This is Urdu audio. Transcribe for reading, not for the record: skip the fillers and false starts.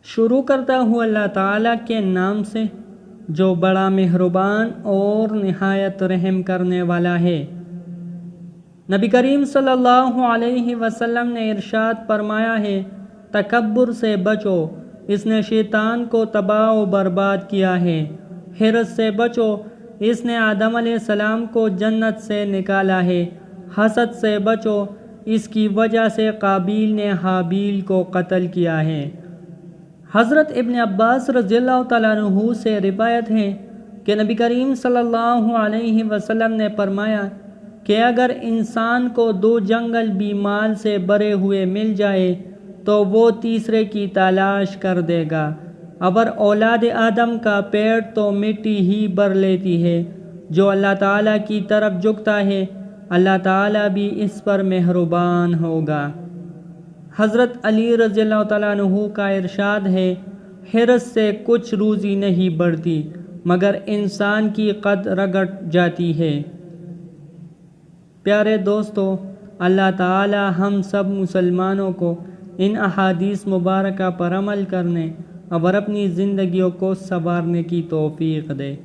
شروع کرتا ہوں اللہ تعالیٰ کے نام سے جو بڑا مہربان اور نہایت رحم کرنے والا ہے۔ نبی کریم صلی اللہ علیہ وسلم نے ارشاد فرمایا ہے، تکبر سے بچو، اس نے شیطان کو تباہ و برباد کیا ہے۔ حرص سے بچو، اس نے آدم علیہ السلام کو جنت سے نکالا ہے۔ حسد سے بچو، اس کی وجہ سے قابیل نے حابیل کو قتل کیا ہے۔ حضرت ابن عباس رضی اللہ تعالیٰ عنہ سے روایت ہے کہ نبی کریم صلی اللہ علیہ وسلم نے فرمایا کہ اگر انسان کو 2 جنگل بھی مال سے بھرے ہوئے مل جائے تو وہ تیسرے کی تلاش کر دے گا، اور اولاد آدم کا پیٹ تو مٹی ہی بھر لیتی ہے۔ جو اللہ تعالیٰ کی طرف جھکتا ہے اللہ تعالیٰ بھی اس پر مہربان ہوگا۔ حضرت علی رضی اللہ تعالیٰ عنہ کا ارشاد ہے، حرص سے کچھ روزی نہیں بڑھتی مگر انسان کی قد رگڑ جاتی ہے۔ پیارے دوستو، اللہ تعالی ہم سب مسلمانوں کو ان احادیث مبارکہ پر عمل کرنے اور اپنی زندگیوں کو سنوارنے کی توفیق دے۔